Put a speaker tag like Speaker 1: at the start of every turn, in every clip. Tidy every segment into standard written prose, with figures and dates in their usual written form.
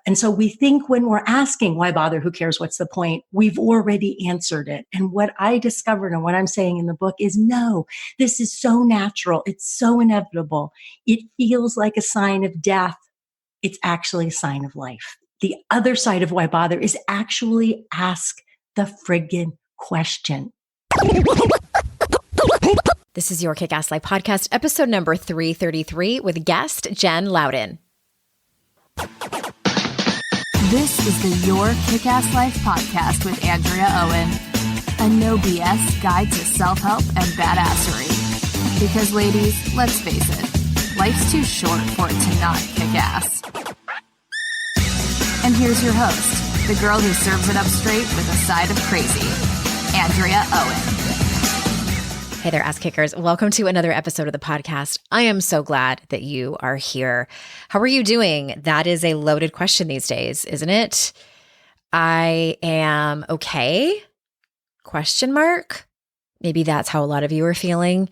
Speaker 1: And so we think when we're asking, why bother? Who cares? What's the point? We've already answered it. And what I discovered and what I'm saying in the book is no, this is so natural. It's so inevitable. It feels like a sign of death. It's actually a sign of life. The other side of why bother is actually ask the friggin' question.
Speaker 2: This is your Kick-Ass Life podcast, episode number 333 with guest Jen Louden.
Speaker 3: This is the Your Kick-Ass Life podcast with Andrea Owen, a no BS guide to self-help and badassery. Because ladies, let's face it, life's too short for it to not kick ass. And here's your host, the girl who serves it up straight with a side of crazy, Andrea Owen.
Speaker 2: Hey there, ass kickers. Welcome to another episode of the podcast. I am so glad that you are here. How are you doing? That is a loaded question these days, isn't it? I am okay? Question mark? Maybe that's how a lot of you are feeling.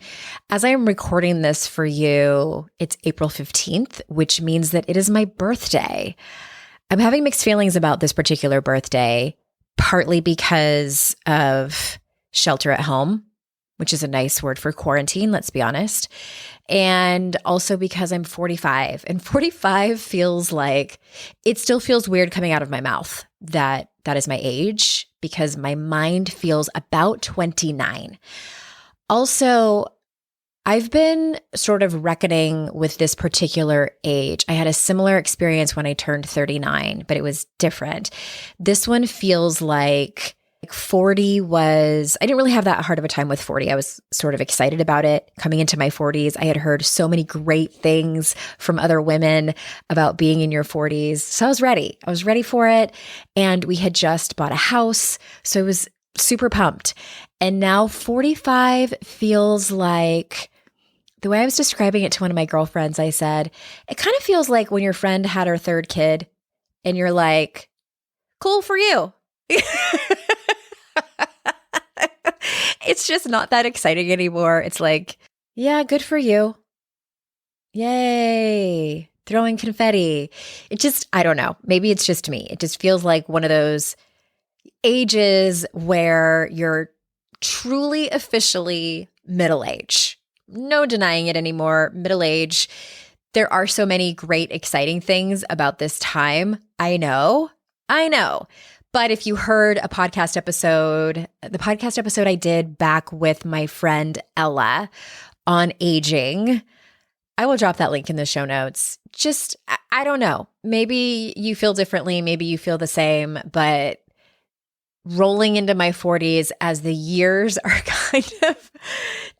Speaker 2: As I am recording this for you, it's April 15th, which means that it is my birthday. I'm having mixed feelings about this particular birthday, partly because of shelter at home, which is a nice word for quarantine, let's be honest. And also because I'm 45. And 45 feels like, it still feels weird coming out of my mouth that is my age, because my mind feels about 29. Also, I've been sort of reckoning with this particular age. I had a similar experience when I turned 39, but it was different. This one feels like 40 was, I didn't really have that hard of a time with 40. I was sort of excited about it. Coming into my 40s, I had heard so many great things from other women about being in your 40s. So I was ready. I was ready for it. And we had just bought a house. So I was super pumped. And now 45 feels like, the way I was describing it to one of my girlfriends, I said, it kind of feels like when your friend had her third kid and you're like, cool for you. It's just not that exciting anymore. It's like, yeah, good for you. Yay. Throwing confetti. It just, I don't know. Maybe it's just me. It just feels like one of those ages where you're truly officially middle age. No denying it anymore. Middle age. There are so many great, exciting things about this time. I know. But if you heard the podcast episode I did back with my friend Ella on aging, I will drop that link in the show notes. Just, I don't know. Maybe you feel differently. Maybe you feel the same, but rolling into my 40s as the years are kind of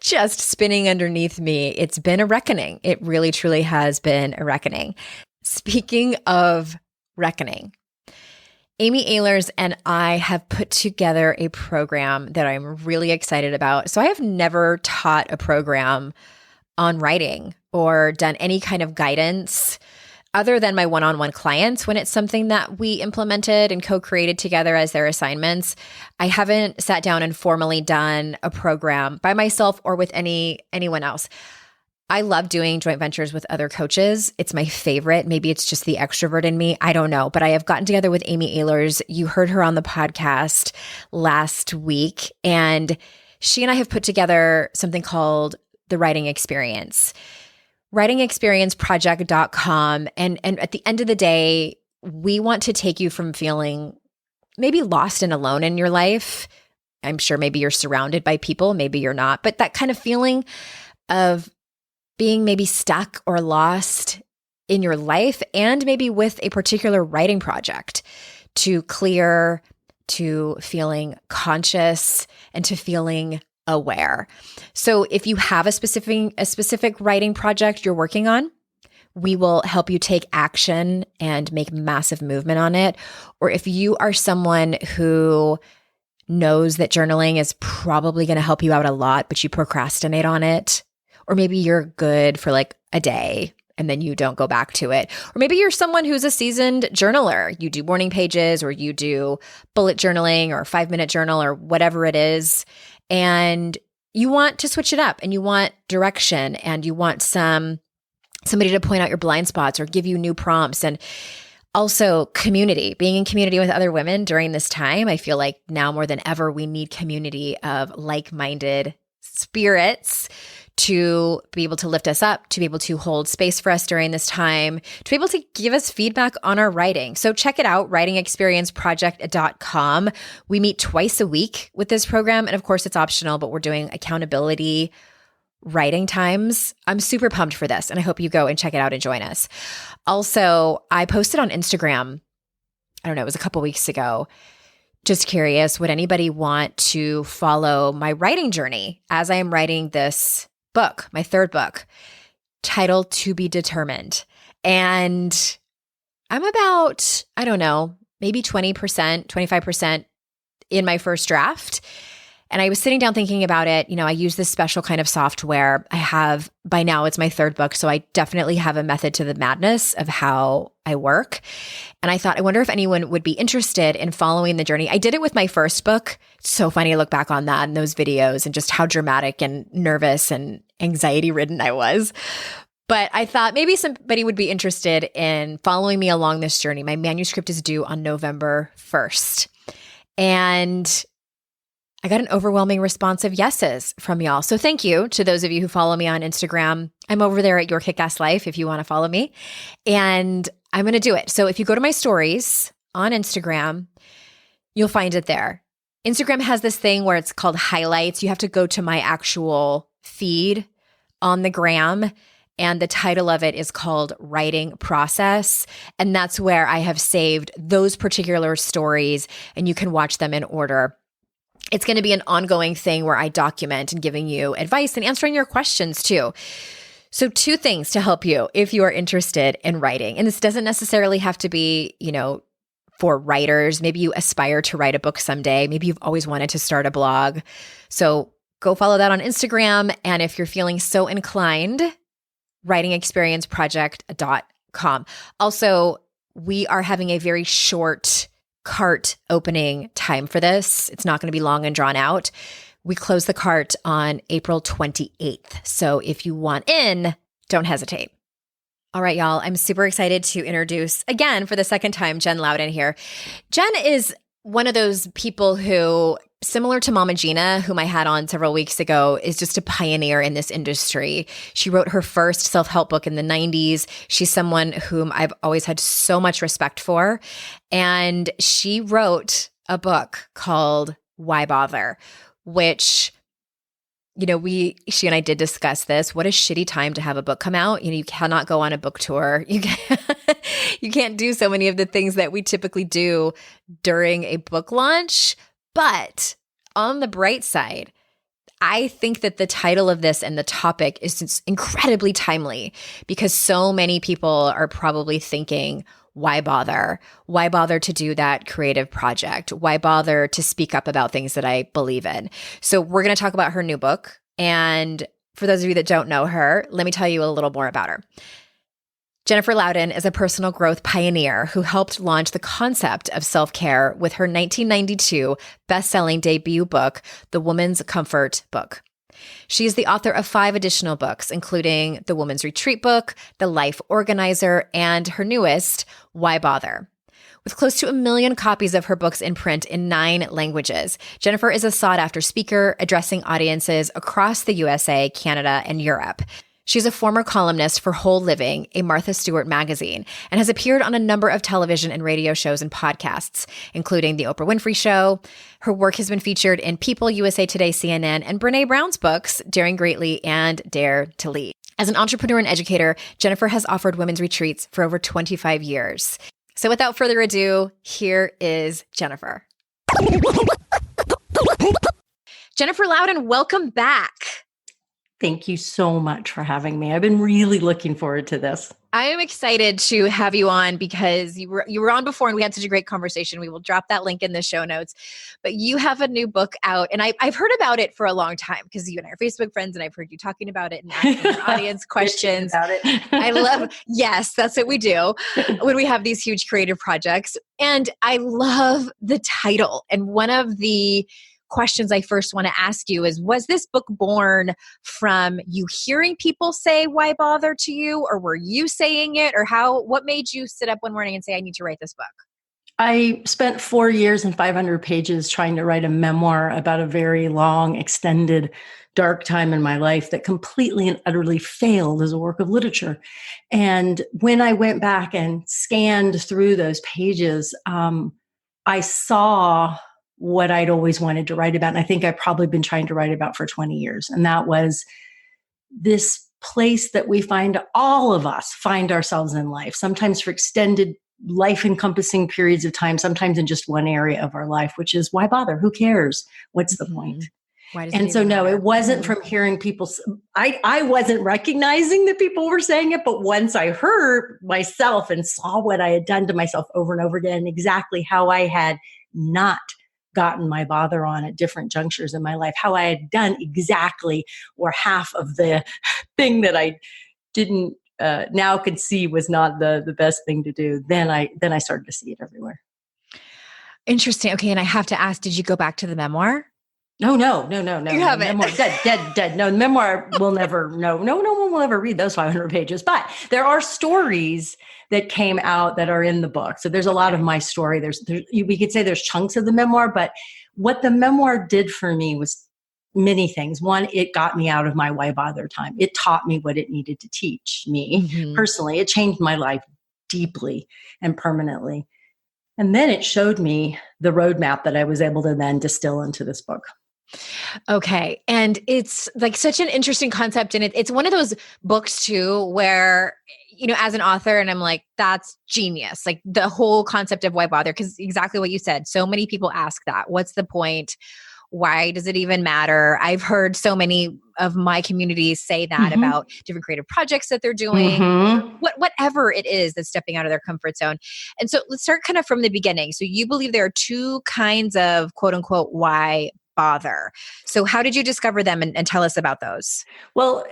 Speaker 2: just spinning underneath me, it's been a reckoning. It really, truly has been a reckoning. Speaking of reckoning, Amy Ehlers and I have put together a program that I'm really excited about. So I have never taught a program on writing or done any kind of guidance other than my one-on-one clients when it's something that we implemented and co-created together as their assignments. I haven't sat down and formally done a program by myself or with anyone else. I love doing joint ventures with other coaches. It's my favorite. Maybe it's just the extrovert in me. I don't know. But I have gotten together with Amy Ehlers. You heard her on the podcast last week. And she and I have put together something called the Writing Experience. WritingExperienceProject.com. And at the end of the day, we want to take you from feeling maybe lost and alone in your life. I'm sure maybe you're surrounded by people. Maybe you're not. But that kind of feeling of being maybe stuck or lost in your life, and maybe with a particular writing project, to clear, to feeling conscious, and to feeling aware. So if you have a specific writing project you're working on, we will help you take action and make massive movement on it. Or if you are someone who knows that journaling is probably going to help you out a lot, but you procrastinate on it, or maybe you're good for like a day and then you don't go back to it. Or maybe you're someone who's a seasoned journaler. You do morning pages, or you do bullet journaling, or a 5-minute journal, or whatever it is. And you want to switch it up, and you want direction, and you want somebody to point out your blind spots or give you new prompts. And Also, community, being in community with other women during this time. I feel like now more than ever, we need community of like-minded spirits to be able to lift us up, to be able to hold space for us during this time, to be able to give us feedback on our writing. So check it out, writingexperienceproject.com. We meet twice a week with this program. And of course, it's optional, but we're doing accountability writing times. I'm super pumped for this, and I hope you go and check it out and join us. Also, I posted on Instagram, I don't know, it was a couple weeks ago. Just curious, would anybody want to follow my writing journey as I am writing this book, my third book, titled To Be Determined? And I'm about, I don't know, maybe 20%, 25% in my first draft. And I was sitting down thinking about it. I use this special kind of software. I have, by now it's my third book, so I definitely have a method to the madness of how I work. And I thought, I wonder if anyone would be interested in following the journey. I did it with my first book. It's so funny to look back on that and those videos and just how dramatic and nervous and anxiety-ridden I was. But I thought maybe somebody would be interested in following me along this journey. My manuscript is due on November 1st. And I got an overwhelming response of yeses from y'all. So thank you to those of you who follow me on Instagram. I'm over there at Your Kick-Ass Life if you want to follow me. And I'm going to do it. So if you go to my stories on Instagram, you'll find it there. Instagram has this thing where it's called highlights. You have to go to my actual feed on the gram. And the title of it is called Writing Process. And that's where I have saved those particular stories, and you can watch them in order. It's going to be an ongoing thing where I document and giving you advice and answering your questions too. So 2 things to help you if you are interested in writing. And this doesn't necessarily have to be, for writers. Maybe you aspire to write a book someday. Maybe you've always wanted to start a blog. So go follow that on Instagram. And if you're feeling so inclined, writingexperienceproject.com. Also, we are having a very short cart opening time for this. It's not going to be long and drawn out. We close the cart on April 28th. So if you want in, don't hesitate. All right, y'all. I'm super excited to introduce, again, for the second time, Jen Louden here. Jen is one of those people who, similar to Mama Gina, whom I had on several weeks ago, is just a pioneer in this industry. She wrote her first self-help book in the 90s. She's someone whom I've always had so much respect for. And she wrote a book called Why Bother, which, she and I did discuss this. What a shitty time to have a book come out. You cannot go on a book tour. You can't do so many of the things that we typically do during a book launch. But on the bright side, I think that the title of this and the topic is incredibly timely because so many people are probably thinking, why bother? Why bother to do that creative project? Why bother to speak up about things that I believe in? So we're going to talk about her new book. And for those of you that don't know her, let me tell you a little more about her. Jennifer Louden is a personal growth pioneer who helped launch the concept of self-care with her 1992 best-selling debut book, The Woman's Comfort Book. She is the author of 5 additional books, including The Woman's Retreat Book, The Life Organizer, and her newest, Why Bother? With close to 1 million copies of her books in print in 9 languages, Jennifer is a sought-after speaker addressing audiences across the USA, Canada, and Europe. She's a former columnist for Whole Living, a Martha Stewart magazine, and has appeared on a number of television and radio shows and podcasts, including The Oprah Winfrey Show. Her work has been featured in People, USA Today, CNN, and Brene Brown's books, Daring Greatly and Dare to Lead. As an entrepreneur and educator, Jennifer has offered women's retreats for over 25 years. So without further ado, here is Jennifer. Jennifer Louden, welcome back.
Speaker 1: Thank you so much for having me. I've been really looking forward to this.
Speaker 2: I am excited to have you on because you were on before and we had such a great conversation. We will drop that link in the show notes. But you have a new book out, and I've heard about it for a long time because you and I are Facebook friends, and I've heard you talking about it and asking your audience questions.
Speaker 1: About it.
Speaker 2: I love, yes, that's what we do when we have these huge creative projects. And I love the title. And one of the questions I first want to ask you is, was this book born from you hearing people say, why bother to you? Or were you saying it? Or what made you sit up one morning and say, I need to write this book?
Speaker 1: I spent 4 years and 500 pages trying to write a memoir about a very long, extended, dark time in my life that completely and utterly failed as a work of literature. And when I went back and scanned through those pages, I saw what I'd always wanted to write about. And I think I've probably been trying to write about for 20 years. And that was this place that we find, all of us find ourselves in life, sometimes for extended life encompassing periods of time, sometimes in just one area of our life, which is why bother? Who cares? What's the point?
Speaker 2: Why does
Speaker 1: And
Speaker 2: it
Speaker 1: so,
Speaker 2: even
Speaker 1: no,
Speaker 2: matter?
Speaker 1: it wasn't from hearing people. I wasn't recognizing that people were saying it, but once I heard myself and saw what I had done to myself over and over again, exactly how I had not gotten my bother on at different junctures in my life, how I had done exactly or half of the thing that I didn't now could see was not the best thing to do. Then I started to see it everywhere.
Speaker 2: Interesting. Okay. And I have to ask, did you go back to the memoir?
Speaker 1: No.
Speaker 2: You haven't.
Speaker 1: Memoir, dead. No, memoir will never, no one will ever read those 500 pages. But there are stories that came out that are in the book. So there's a lot of my story. We could say there's chunks of the memoir, but what the memoir did for me was many things. One, it got me out of my why bother time. It taught me what it needed to teach me personally. It changed my life deeply and permanently. And then it showed me the roadmap that I was able to then distill into this book.
Speaker 2: Okay. And it's like such an interesting concept. And it's one of those books too, where, as an author, and I'm like, that's genius. Like the whole concept of why bother, because exactly what you said. So many people ask that. What's the point? Why does it even matter? I've heard so many of my communities say that about different creative projects that they're doing, whatever it is that's stepping out of their comfort zone. And so let's start kind of from the beginning. So you believe there are two kinds of quote unquote, why bother. So how did you discover them and tell us about those?
Speaker 1: Well,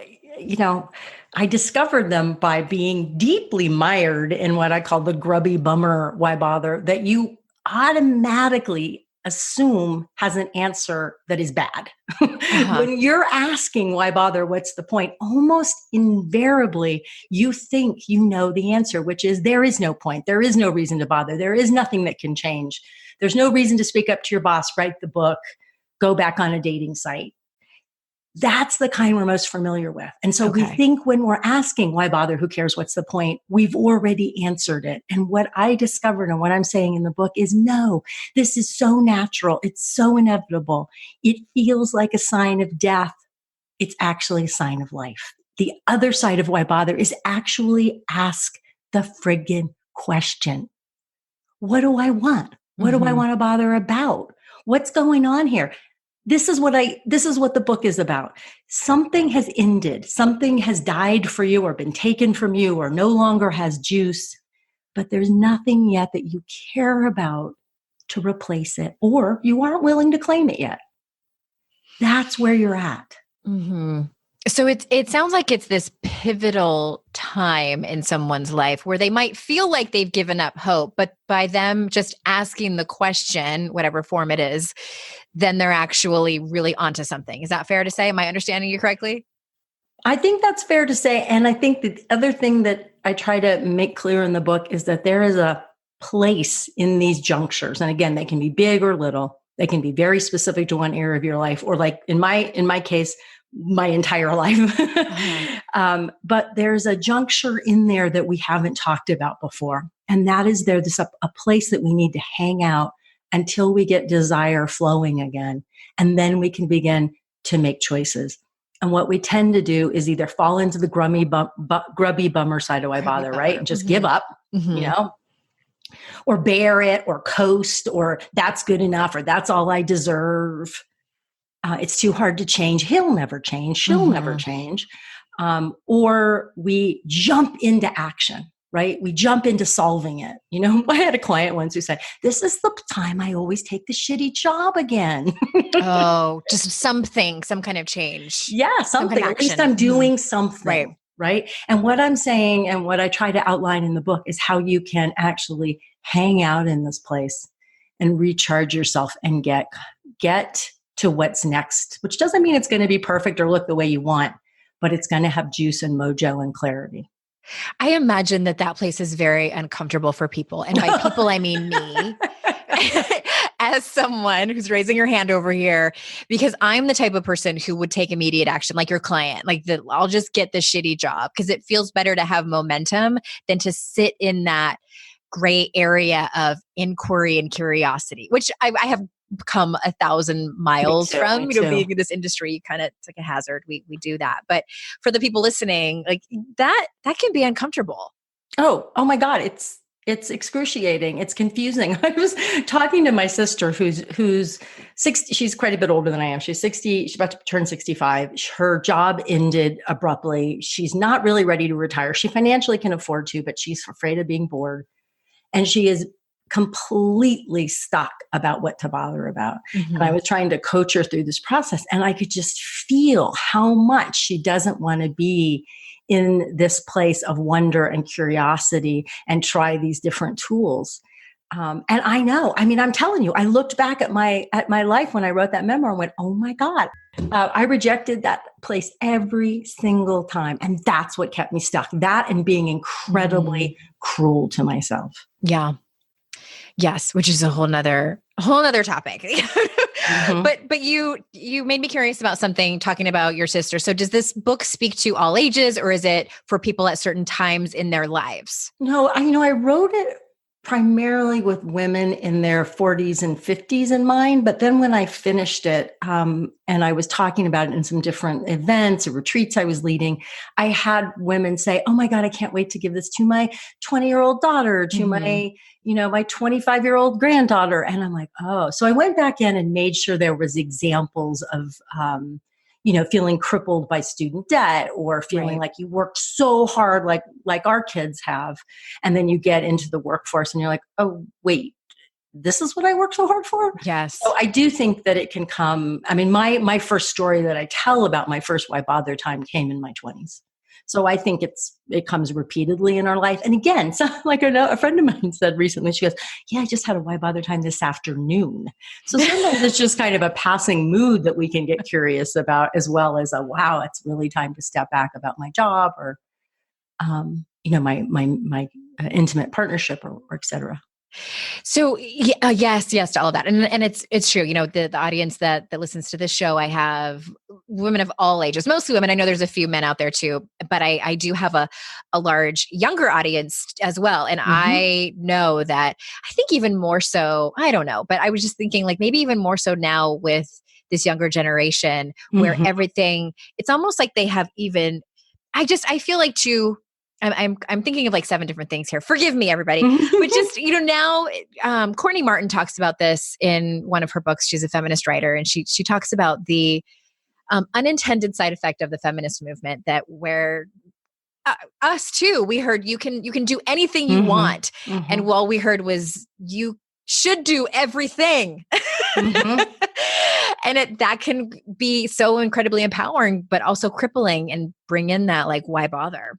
Speaker 1: I discovered them by being deeply mired in what I call the grubby bummer why bother, that you automatically assume has an answer that is bad. When you're asking why bother, what's the point? Almost invariably, you think you know the answer, which is there is no point. There is no reason to bother. There is nothing that can change. There's no reason to speak up to your boss, write the book, go back on a dating site. That's the kind we're most familiar with. And so we think when we're asking why bother, who cares, what's the point, we've already answered it. And what I discovered and what I'm saying in the book is no, this is so natural. It's so inevitable. It feels like a sign of death. It's actually a sign of life. The other side of why bother is actually ask the friggin' question. What do I want? What do I want to bother about? What's going on here? This is what the book is about. Something has ended. Something has died for you or been taken from you or no longer has juice, but there's nothing yet that you care about to replace it, or you aren't willing to claim it yet. That's where you're at.
Speaker 2: So it sounds like it's this pivotal time in someone's life where they might feel like they've given up hope, but by them just asking the question, whatever form it is, then they're actually really onto something. Is that fair to say? Am I understanding you correctly?
Speaker 1: I think that's fair to say. And I think the other thing that I try to make clear in the book is that there is a place in these junctures. And again, they can be big or little. They can be very specific to one area of your life, or like in my case, my entire life. But there's a juncture in there that we haven't talked about before. And that is there's a place that we need to hang out until we get desire flowing again. And then we can begin to make choices. And what we tend to do is either fall into the grubby bummer side of why bother, right? And just give up, or bear it, or coast, or that's good enough, or that's all I deserve. It's too hard to change. He'll never change. She'll never change. Or we jump into action, right? We jump into solving it. I had a client once who said, this is the time I always take the shitty job again.
Speaker 2: Oh, just something, some kind of change.
Speaker 1: Yeah, something.
Speaker 2: Some kind of
Speaker 1: At least
Speaker 2: action.
Speaker 1: I'm doing something. Right. And what I'm saying and what I try to outline in the book is how you can actually hang out in this place and recharge yourself and get to what's next, which doesn't mean it's going to be perfect or look the way you want, but it's going to have juice and mojo and clarity.
Speaker 2: I imagine that place is very uncomfortable for people. And by people, I mean me. As someone who's raising your hand over here, because I'm the type of person who would take immediate action, like your client, I'll just get the shitty job, because it feels better to have momentum than to sit in that gray area of inquiry and curiosity, which I have come 1,000 miles from, being in this industry. Kind of, it's like a hazard. We do that. But for the people listening, like that can be uncomfortable.
Speaker 1: Oh my God. It's excruciating. It's confusing. I was talking to my sister who's 60. She's quite a bit older than I am. She's 60. She's about to turn 65. Her job ended abruptly. She's not really ready to retire. She financially can afford to, but she's afraid of being bored. And she is completely stuck about what to bother about. Mm-hmm. And I was trying to coach her through this process, and I could just feel how much she doesn't want to be in this place of wonder and curiosity and try these different tools. And I know, I'm telling you, I looked back at my life when I wrote that memoir and went, oh my God, I rejected that place every single time. And that's what kept me stuck. That and being incredibly cruel to myself.
Speaker 2: Yeah. Yes. Which is a whole nother topic. Mm-hmm. But you made me curious about something, talking about your sister. So does this book speak to all ages, or is it for people at certain times in their lives?
Speaker 1: No, I wrote it primarily with women in their 40s and 50s in mind. But then when I finished it, and I was talking about it in some different events or retreats I was leading, I had women say, oh my God, I can't wait to give this to my 20-year-old daughter, to my 25-year-old granddaughter. And I'm like, oh, so I went back in and made sure there was examples of, feeling crippled by student debt, or feeling like you worked so hard, like our kids have. And then you get into the workforce and you're like, oh, wait, this is what I worked so hard for?
Speaker 2: Yes.
Speaker 1: So I do think that it can come. My first story that I tell about my first why bother time came in my 20s. So I think it comes repeatedly in our life. And again, so like a friend of mine said recently, she goes, yeah, I just had a why bother time this afternoon. So sometimes it's just kind of a passing mood that we can get curious about, as well as wow, it's really time to step back about my job, or, my intimate partnership, or et cetera.
Speaker 2: So yes to all of that. And it's true. The audience that listens to this show, I have women of all ages, mostly women. I know there's a few men out there too, but I do have a large younger audience as well. And I know that, I think even more so, I don't know, but I was just thinking like maybe even more so now with this younger generation, where everything, it's almost like they have even, I feel like I'm thinking of like 7 different things here. Forgive me, everybody. But just, now, Courtney Martin talks about this in one of her books. She's a feminist writer, and she talks about the unintended side effect of the feminist movement, that where us too, we heard you can do anything you want. And all we heard was you should do everything. And that can be so incredibly empowering, but also crippling, and bring in that like, why bother?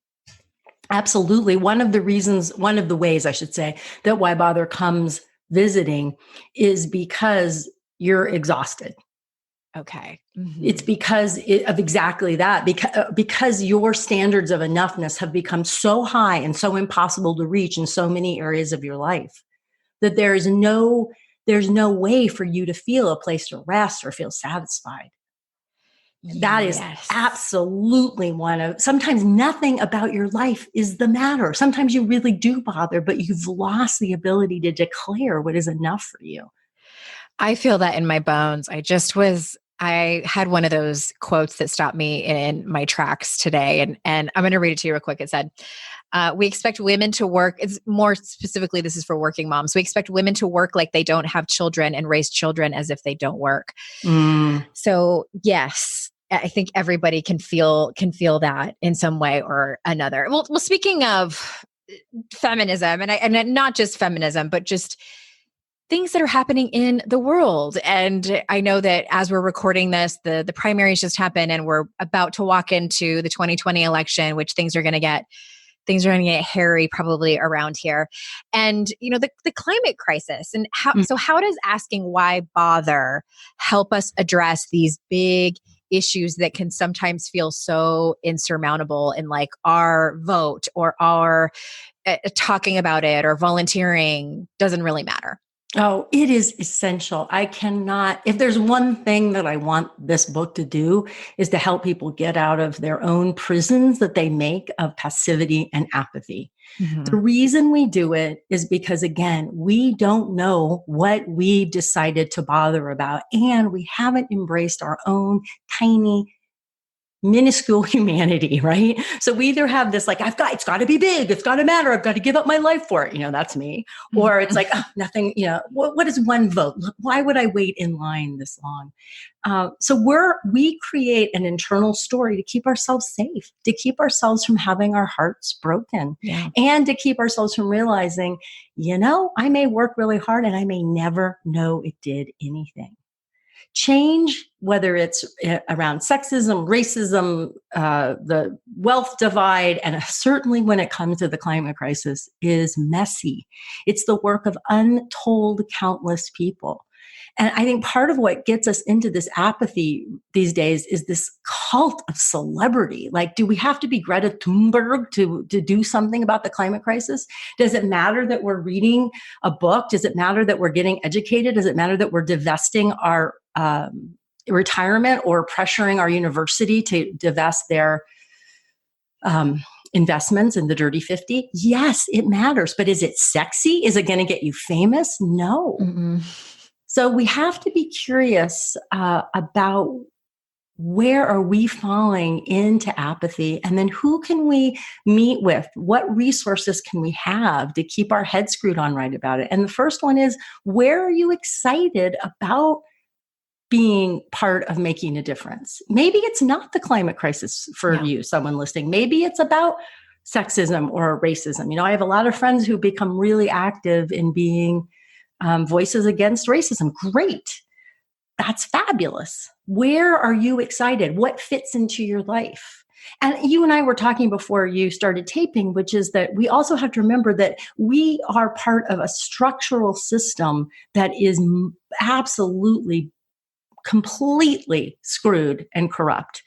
Speaker 1: Absolutely. One of the ways I should say that why bother comes visiting is because you're exhausted.
Speaker 2: Okay.
Speaker 1: It's because of exactly that, because your standards of enoughness have become so high and so impossible to reach in so many areas of your life, that there's no way for you to feel a place to rest or feel satisfied. That is absolutely sometimes nothing about your life is the matter. Sometimes you really do bother, but you've lost the ability to declare what is enough for you.
Speaker 2: I feel that in my bones. I had one of those quotes that stopped me in my tracks today. And I'm going to read it to you real quick. It said, we expect women to work. It's more specifically, this is for working moms. We expect women to work like they don't have children, and raise children as if they don't work. So yes, I think everybody can feel that in some way or another. Well, speaking of feminism, and not just feminism, but just things that are happening in the world. And I know that as we're recording this, the primaries just happened, and we're about to walk into the 2020 election, which things are going to get things are going to get hairy probably around here. And, the climate crisis and how does asking why bother help us address these big issues that can sometimes feel so insurmountable in like our vote or our talking about it or volunteering doesn't really matter?
Speaker 1: Oh, it is essential. I cannot, if there's one thing that I want this book to do, is to help people get out of their own prisons that they make of passivity and apathy. The reason we do it is because, again, we don't know what we've decided to bother about, and we haven't embraced our own tiny, minuscule humanity, right? So we either have this like, it's got to be big, it's got to matter, I've got to give up my life for it. That's me. Or it's like, nothing, what is one vote? Why would I wait in line this long? So we create an internal story to keep ourselves safe, to keep ourselves from having our hearts broken, and to keep ourselves from realizing, I may work really hard and I may never know it did anything. Change, whether it's around sexism, racism, the wealth divide, and certainly when it comes to the climate crisis, is messy. It's the work of untold countless people. And I think part of what gets us into this apathy these days is this cult of celebrity. Like, do we have to be Greta Thunberg to do something about the climate crisis? Does it matter that we're reading a book? Does it matter that we're getting educated? Does it matter that we're divesting our retirement or pressuring our university to divest their investments in the dirty 50? Yes, it matters. But is it sexy? Is it going to get you famous? No. So we have to be curious about where are we falling into apathy, and then who can we meet with? What resources can we have to keep our head screwed on right about it? And the first one is, where are you excited about being part of making a difference? Maybe it's not the climate crisis for you, someone listening. Maybe it's about sexism or racism. I have a lot of friends who become really active in being voices against racism. Great. That's fabulous. Where are you excited? What fits into your life? And you and I were talking before you started taping, which is that we also have to remember that we are part of a structural system that is absolutely completely screwed and corrupt.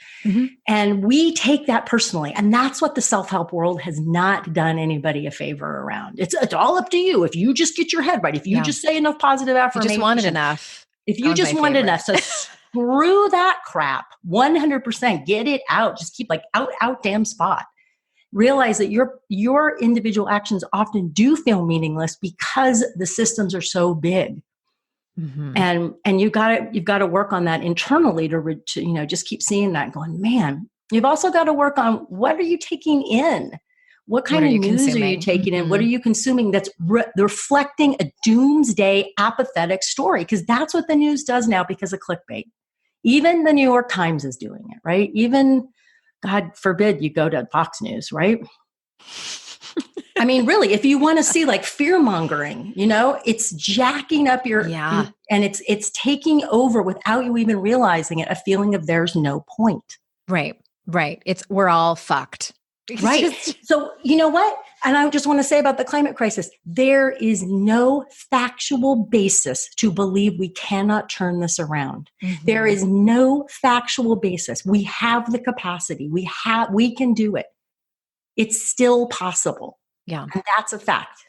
Speaker 1: And we take that personally. And that's what the self-help world has not done anybody a favor around. It's all up to you. If you just get your head right, if you just say enough positive affirmation,
Speaker 2: you just wanted enough.
Speaker 1: If you just wanted enough, so screw that crap, 100%, get it out. Just keep out damn spot. Realize that your individual actions often do feel meaningless because the systems are so big. And you've got to work on that internally to just keep seeing that and going, man. You've also got to work on, what are you taking in? What kind of news are you taking in? What are you consuming that's reflecting a doomsday apathetic story? Because that's what the news does now because of clickbait. Even the New York Times is doing it, right? Even, God forbid, you go to Fox News, right? I mean, really, if you want to see like fear mongering, it's jacking up and it's taking over without you even realizing it, a feeling of there's no point.
Speaker 2: Right. We're all fucked.
Speaker 1: Right. So you know what? And I just want to say about the climate crisis, there is no factual basis to believe we cannot turn this around. There is no factual basis. We have the capacity. We can do it. It's still possible. Yeah. And that's a fact.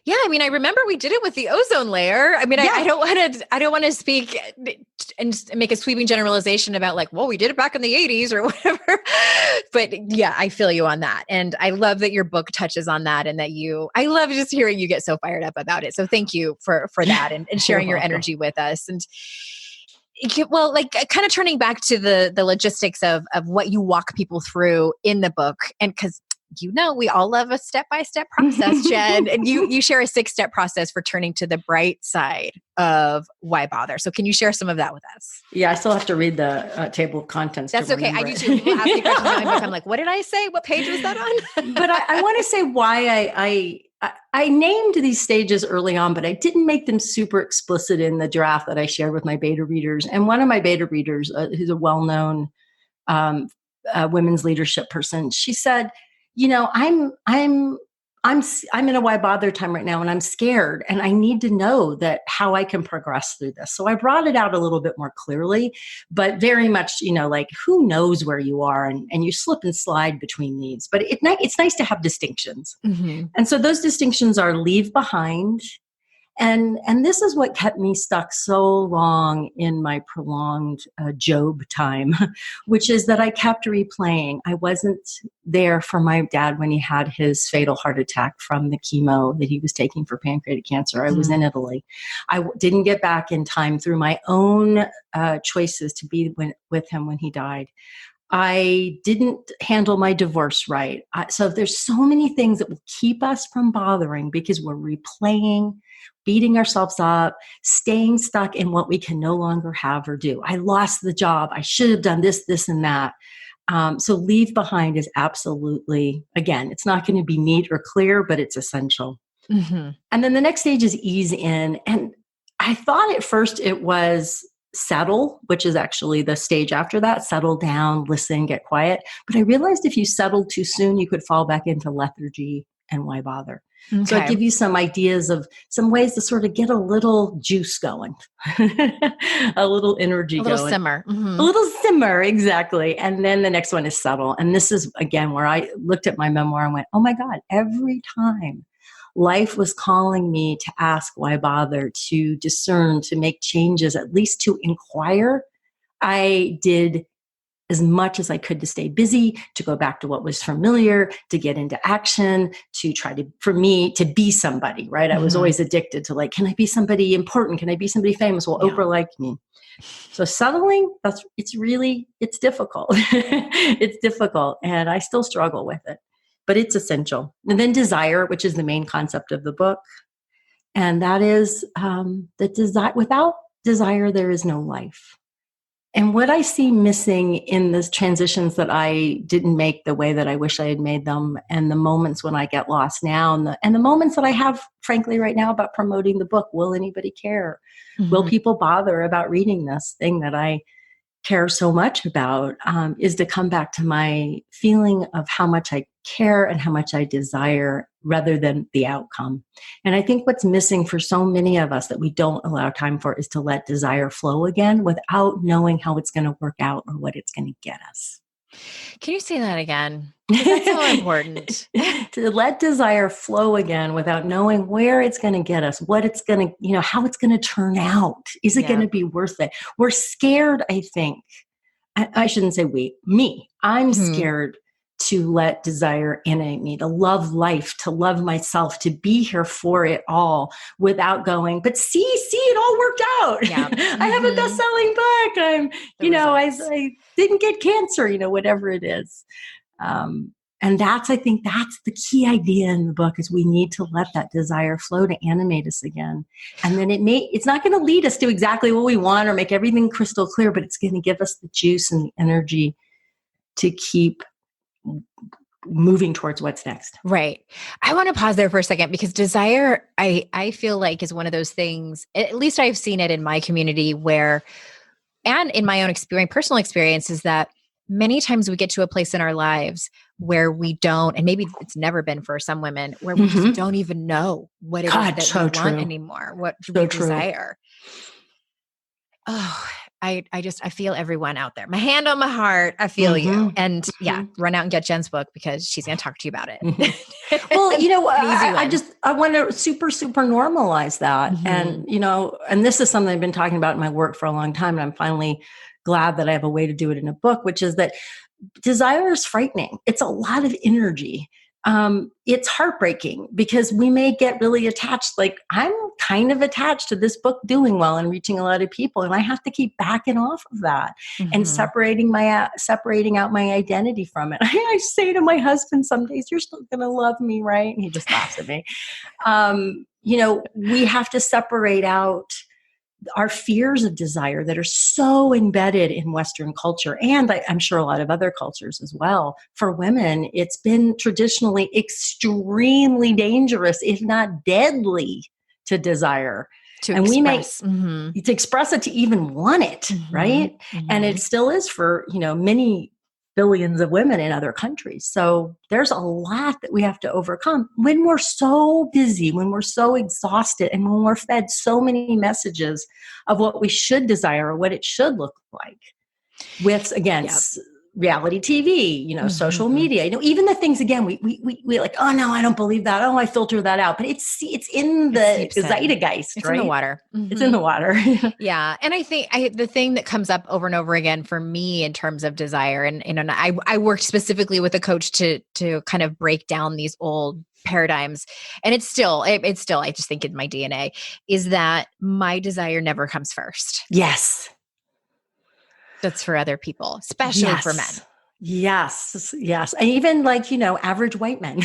Speaker 2: Yeah. I mean, I remember we did it with the ozone layer. I mean, I don't want to speak and make a sweeping generalization about like, well, we did it back in the 80s or whatever. But yeah, I feel you on that. And I love that your book touches on that and that I love just hearing you get so fired up about it. So thank you for that and sharing your energy with us. And well, like kind of turning back to the logistics of what you walk people through in the book. And because we all love a step-by-step process, Jen, and you share a 6-step process for turning to the bright side of why bother. So can you share some of that with us?
Speaker 1: Yeah, I still have to read the table of contents.
Speaker 2: That's okay. I do too. People ask me questions in my book. I'm like, what did I say? What page was that on?
Speaker 1: But I want to say why I named these stages early on, but I didn't make them super explicit in the draft that I shared with my beta readers. And one of my beta readers, who's a well-known women's leadership person, she said, I'm in a why bother time right now, and I'm scared, and I need to know that how I can progress through this. So I brought it out a little bit more clearly, but very much, like who knows where you are, and you slip and slide between these. But it's nice to have distinctions.
Speaker 2: Mm-hmm.
Speaker 1: And so those distinctions are leave behind. And this is what kept me stuck so long in my prolonged Job time, which is that I kept replaying. I wasn't there for my dad when he had his fatal heart attack from the chemo that he was taking for pancreatic cancer. I was in Italy. I didn't get back in time through my own choices to be with him when he died. I didn't handle my divorce right. So there's so many things that will keep us from bothering because we're replaying, beating ourselves up, staying stuck in what we can no longer have or do. I lost the job. I should have done this, this, and that. So leave behind is absolutely, again, it's not going to be neat or clear, but it's essential.
Speaker 2: Mm-hmm.
Speaker 1: And then the next stage is ease in. And I thought at first it was settle, which is actually the stage after that, settle down, listen, get quiet. But I realized if you settled too soon, you could fall back into lethargy and why bother.
Speaker 2: Okay.
Speaker 1: So I give you some ideas of some ways to sort of get a little juice going, a little energy going.
Speaker 2: A little simmer. Mm-hmm.
Speaker 1: A little simmer, exactly. And then the next one is settle. And this is, again, where I looked at my memoir and went, oh my God, every time life was calling me to ask why bother, to discern, to make changes, at least to inquire, I did as much as I could to stay busy, to go back to what was familiar, to get into action, to try to, for me, to be somebody, right? I was always addicted to like, can I be somebody important? Can I be somebody famous? Well, Oprah liked me. So settling, it's difficult. It's difficult. And I still struggle with it, but it's essential. And then desire, which is the main concept of the book. And that is that without desire, there is no life. And what I see missing in the transitions that I didn't make the way that I wish I had made them, and the moments when I get lost now, and the moments that I have, frankly, right now about promoting the book, will anybody care? Mm-hmm. Will people bother about reading this thing that I care so much about, is to come back to my feeling of how much I care and how much I desire rather than the outcome. And I think what's missing for so many of us that we don't allow time for is to let desire flow again without knowing how it's going to work out or what it's going to get us.
Speaker 2: Can you say that again? That's so important.
Speaker 1: To let desire flow again without knowing where it's going to get us, what it's going to, how it's going to turn out. Is it going to be worth it? We're scared, I think. I shouldn't say me. I'm scared to let desire animate me, to love life, to love myself, to be here for it all without going, but see, it all worked out. Yeah. I have a best-selling book. I didn't get cancer, whatever it is. And I think that's the key idea in the book, is we need to let that desire flow to animate us again. And then it's not going to lead us to exactly what we want or make everything crystal clear, but it's going to give us the juice and the energy to keep moving towards what's next.
Speaker 2: Right. I want to pause there for a second, because desire, I feel like, is one of those things, at least I've seen it in my community and in my own personal experience, is that many times we get to a place in our lives where we don't, and maybe it's never been for some women, where we just don't even know what it is that we want anymore, what we desire. Oh, I feel everyone out there. My hand on my heart, I feel you. And run out and get Jen's book, because she's going to talk to you about it.
Speaker 1: Well, I want to super, super normalize that. And, and this is something I've been talking about in my work for a long time. And I'm finally glad that I have a way to do it in a book, which is that desire is frightening. It's a lot of energy. It's heartbreaking, because we may get really attached. Like, I'm kind of attached to this book doing well and reaching a lot of people. And I have to keep backing off of that and separating out my identity from it. I say to my husband some days, you're still going to love me, right? And he just laughs at me. We have to separate out our fears of desire that are so embedded in Western culture, and I'm sure a lot of other cultures as well. For women, it's been traditionally extremely dangerous, if not deadly, to desire. To express it, to even want it, right? And it still is for, many billions of women in other countries. So there's a lot that we have to overcome when we're so busy, when we're so exhausted, and when we're fed so many messages of what we should desire or what it should look like with, again,
Speaker 2: Yep.
Speaker 1: reality TV, social media, even the things, again, we like, oh no, I don't believe that. Oh, I filter that out. But it's in the zeitgeist,
Speaker 2: It's
Speaker 1: right?
Speaker 2: in the water.
Speaker 1: It's in the water.
Speaker 2: Yeah. And I think the thing that comes up over and over again for me in terms of desire, and I worked specifically with a coach to kind of break down these old paradigms. And it's still, I just think in my DNA, is that my desire never comes first.
Speaker 1: Yes.
Speaker 2: That's for other people, especially for men.
Speaker 1: Yes. And even average white men.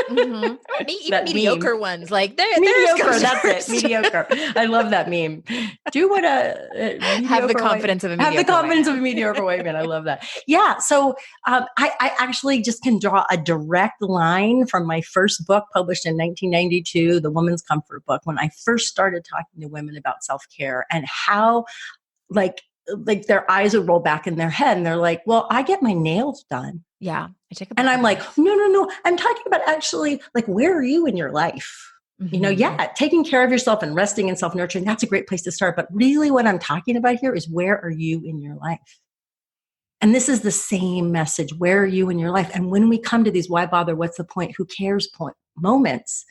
Speaker 2: Even mediocre ones, like
Speaker 1: mediocre. That's it. Mediocre. I love that meme. Do what
Speaker 2: have the confidence of a mediocre.
Speaker 1: Have the confidence of a mediocre white man. I love that. Yeah. So I actually just can draw a direct line from my first book published in 1992, the Woman's Comfort book, when I first started talking to women about self-care and how like their eyes would roll back in their head and they're like, well, I get my nails done.
Speaker 2: Yeah.
Speaker 1: And I'm like, no. I'm talking about actually where are you in your life? Taking care of yourself and resting and self-nurturing, that's a great place to start. But really what I'm talking about here is where are you in your life? And this is the same message. Where are you in your life? And when we come to these why bother, what's the point, who cares moments,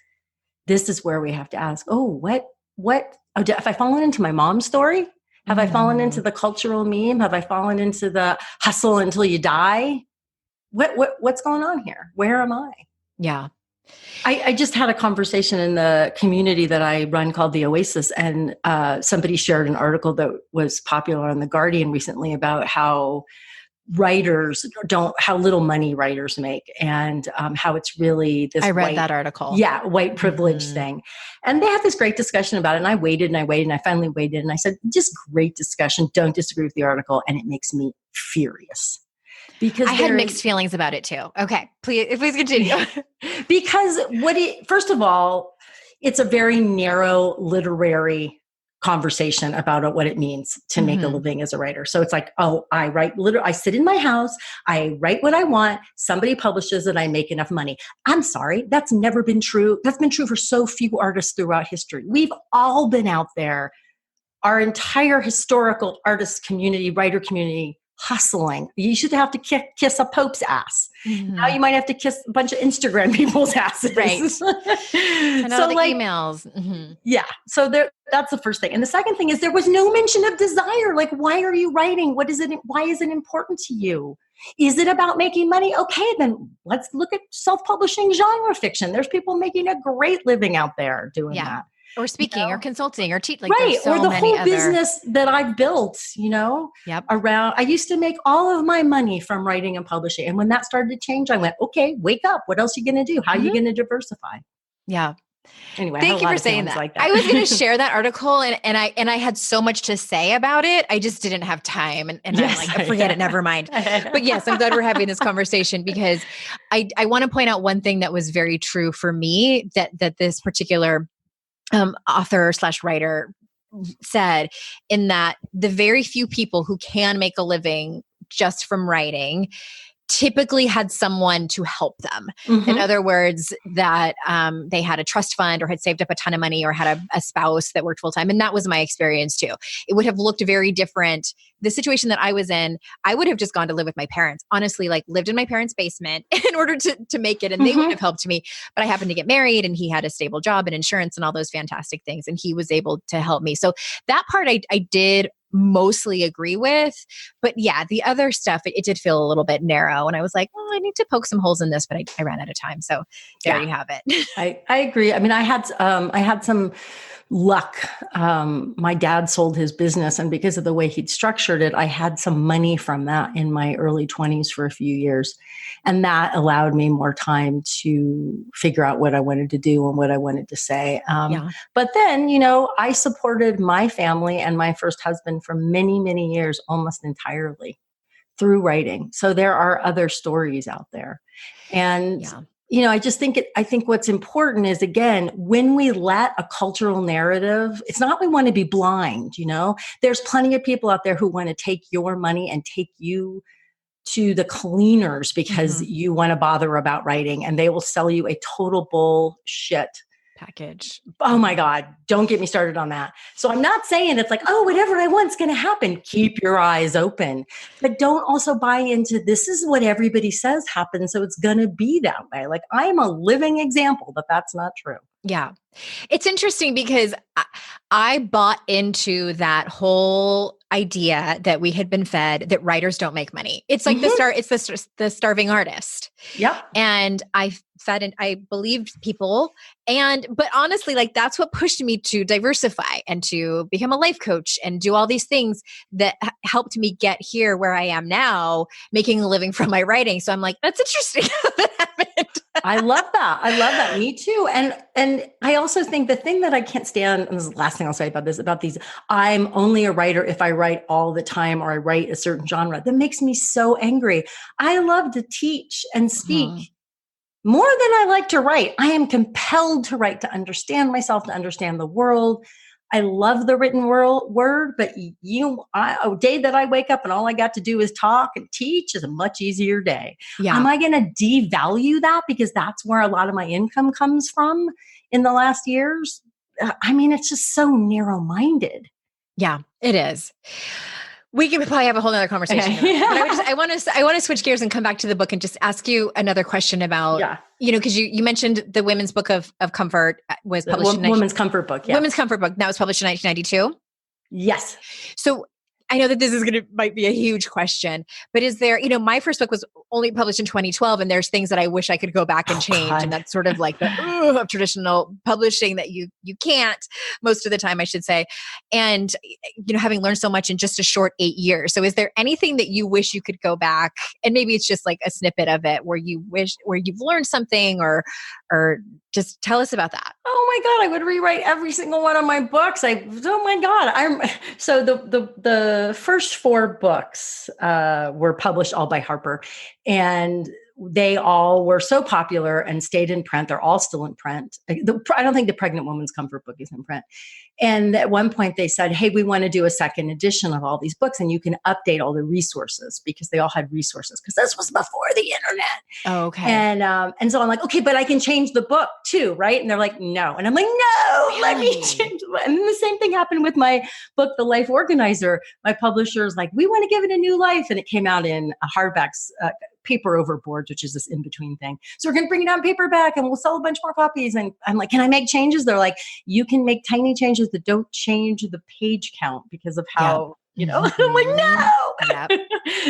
Speaker 1: this is where we have to ask, have I fallen into my mom's story? Have I fallen into the cultural meme? Have I fallen into the hustle until you die? What's going on here? Where am I?
Speaker 2: Yeah.
Speaker 1: I just had a conversation in the community that I run called The Oasis, and somebody shared an article that was popular on The Guardian recently about how how little money writers make, and how it's really this.
Speaker 2: I read that article.
Speaker 1: Yeah, white privilege thing. And they had this great discussion about it. And I waited and I finally waited and I said, just great discussion. Don't disagree with the article. And it makes me furious. Because
Speaker 2: I had mixed feelings about it too. Okay, please continue.
Speaker 1: Because first of all, it's a very narrow literary conversation about what it means to make a living as a writer. So it's like, I write I sit in my house, I write what I want, somebody publishes it, I make enough money. I'm sorry, that's never been true. That's been true for so few artists throughout history. We've all been out there, our entire historical artist community, writer community, hustling. You should have to kiss a Pope's ass. Now you might have to kiss a bunch of Instagram people's asses.
Speaker 2: Right. And all the emails.
Speaker 1: Yeah. So that's the first thing. And the second thing is there was no mention of desire. Like, why are you writing? Why is it important to you? Is it about making money? Okay, then let's look at self-publishing genre fiction. There's people making a great living out there doing that.
Speaker 2: Or speaking or consulting or
Speaker 1: right.
Speaker 2: So
Speaker 1: or the whole business that I've built, around, I used to make all of my money from writing and publishing. And when that started to change, I went, okay, wake up. What else are you going to do? How are you going to diversify?
Speaker 2: Yeah.
Speaker 1: Anyway,
Speaker 2: thank you for saying that.
Speaker 1: Like that.
Speaker 2: I was going to share that article and I had so much to say about it. I just didn't have time. And yes, I'm like, forget it. Never mind. But yes, I'm glad we're having this conversation because I want to point out one thing that was very true for me that this particular author / writer said, in that the very few people who can make a living just from writing typically had someone to help them. In other words, that they had a trust fund or had saved up a ton of money or had a spouse that worked full time. And that was my experience too. It would have looked very different. The situation that I was in, I would have just gone to live with my parents, honestly, lived in my parents' basement in order to make it. And they would have helped me. But I happened to get married and he had a stable job and insurance and all those fantastic things. And he was able to help me. So that part I did mostly agree with. But yeah, the other stuff, it did feel a little bit narrow. And I was like, well, I need to poke some holes in this, but I ran out of time. So there you have it.
Speaker 1: I agree. I mean, I had some luck. My dad sold his business, and because of the way he'd structured it, I had some money from that in my early 20s for a few years. And that allowed me more time to figure out what I wanted to do and what I wanted to say. But then, I supported my family and my first husband for many, many years, almost entirely through writing. So there are other stories out there. And I think what's important is, again, when we let a cultural narrative, it's not we want to be blind, there's plenty of people out there who want to take your money and take you to the cleaners because you want to bother about writing, and they will sell you a total bullshit
Speaker 2: package.
Speaker 1: Oh my God, don't get me started on that. So I'm not saying it's like, oh, whatever I want's going to happen. Keep your eyes open, but don't also buy into this is what everybody says happens. So it's going to be that way. Like I'm a living example that that's not true.
Speaker 2: Yeah. It's interesting because I bought into that whole idea that we had been fed that writers don't make money. It's like it's the starving artist.
Speaker 1: Yep.
Speaker 2: And I fed and I believed people. But honestly, like that's what pushed me to diversify and to become a life coach and do all these things that helped me get here where I am now, making a living from my writing. So I'm like, that's interesting how that happened.
Speaker 1: I love that. I love that. Me too. And I also think the thing that I can't stand, and this is the last thing I'll say about this, about these, I'm only a writer if I write all the time or I write a certain genre. That makes me so angry. I love to teach and speak more than I like to write. I am compelled to write to understand myself, to understand the world. I love the written word, but a day that I wake up and all I got to do is talk and teach is a much easier day.
Speaker 2: Yeah.
Speaker 1: Am I going to devalue that because that's where a lot of my income comes from in the last years? I mean, it's just so narrow-minded.
Speaker 2: Yeah, it is. We could probably have a whole nother conversation.
Speaker 1: Okay. Yeah.
Speaker 2: But I want to switch gears and come back to the book and just ask you another question about, because you mentioned the Women's Book of Comfort was published in
Speaker 1: Women's Comfort Book. Yeah.
Speaker 2: Women's Comfort Book. That was published in 1992.
Speaker 1: Yes.
Speaker 2: So I know that this might be a huge question, but is there, my first book was only published in 2012 and there's things that I wish I could go back and change.
Speaker 1: God.
Speaker 2: And that's sort of like the of traditional publishing that you can't most of the time, I should say. And, having learned so much in just a short 8 years. So is there anything that you wish you could go back and maybe it's just like a snippet of it where you've learned something or just tell us about that.
Speaker 1: Oh my God, I would rewrite every single one of my books. Oh my God. So the first 4 books were published all by Harper, and they all were so popular and stayed in print. They're all still in print. I don't think the Pregnant Woman's Comfort Book is in print. And at one point they said, hey, we want to do a second edition of all these books and you can update all the resources because they all had resources because this was before the internet.
Speaker 2: Oh, okay.
Speaker 1: And so I'm like, okay, but I can change the book too, right? And they're like, no. And I'm like, no,
Speaker 2: really?
Speaker 1: Let me change. And then the same thing happened with my book, The Life Organizer. My publisher's like, we want to give it a new life. And it came out in a hardbacks, paper overboards, which is this in-between thing. So we're going to bring it out in paperback and we'll sell a bunch more copies. And I'm like, can I make changes? They're like, you can make tiny changes that don't change the page count because of how, I'm like, no.
Speaker 2: Yep.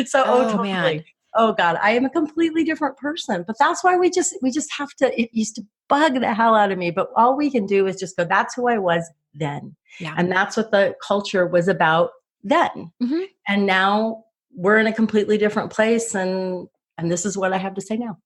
Speaker 1: So, totally.
Speaker 2: Man.
Speaker 1: Oh God, I am a completely different person, but that's why we just have to, it used to bug the hell out of me, but all we can do is just go, that's who I was then.
Speaker 2: Yeah.
Speaker 1: And that's what the culture was about then.
Speaker 2: Mm-hmm.
Speaker 1: And now we're in a completely different place. And this is what I have to say now.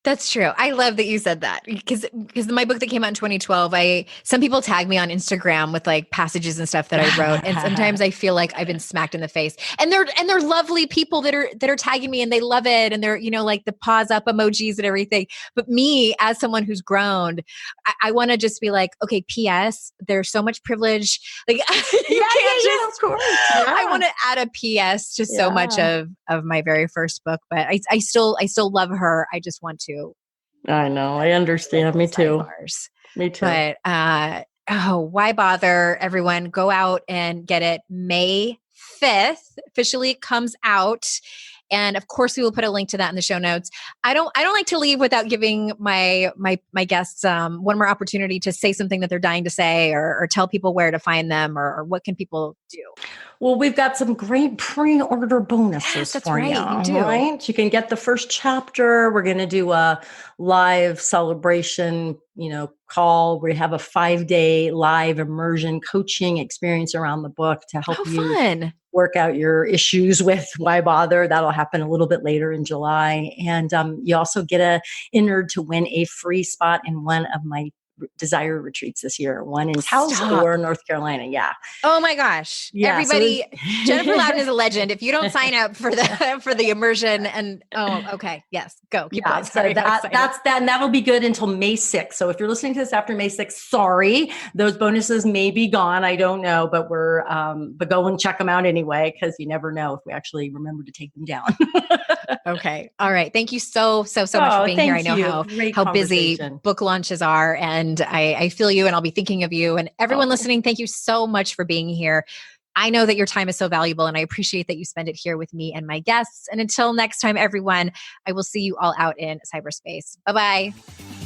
Speaker 2: That's true. I love that you said that because my book that came out in 2012, some people tag me on Instagram with like passages and stuff that I wrote. And sometimes I feel like I've been smacked in the face and they're lovely people that are tagging me and they love it. And they're, like the paws up emojis and everything. But me as someone who's grown, I want to just be like, okay, PS, there's so much privilege. Like you can't just, of course. Yeah. I want to add a PS to so much of my very first book, but I still love her. I just want to.
Speaker 1: I know. I understand. Me too. Me too.
Speaker 2: But why bother? Everyone, go out and get it. May 5th officially comes out. And of course, we will put a link to that in the show notes. I don't like to leave without giving my guests one more opportunity to say something that they're dying to say, or tell people where to find them, or what can people do.
Speaker 1: Well, we've got some great pre-order bonuses
Speaker 2: that's
Speaker 1: for
Speaker 2: right,
Speaker 1: you.
Speaker 2: you do.
Speaker 1: Right? You can get the first chapter. We're going to do a live celebration, call. We have a 5-day live immersion coaching experience around the book to help you work out your issues with why bother. That'll happen a little bit later in July. And you also get entered to win a free spot in one of my desire retreats this year, one in Taos or North Carolina. Yeah.
Speaker 2: Oh my gosh.
Speaker 1: Yeah,
Speaker 2: Everybody,
Speaker 1: so
Speaker 2: Jennifer Louden is a legend. If you don't sign up for the immersion and okay. Yes. Go. Keep going. Sorry,
Speaker 1: so that's that. And that'll be good until May 6th. So if you're listening to this after May 6th, sorry, those bonuses may be gone. I don't know, but but go and check them out anyway, because you never know if we actually remember to take them down.
Speaker 2: Okay. All right. Thank you so much for being here. I know how busy book launches are, and I feel you, and I'll be thinking of you, and everyone listening. Thank you so much for being here. I know that your time is so valuable, and I appreciate that you spend it here with me and my guests. And until next time, everyone, I will see you all out in cyberspace. Bye-bye.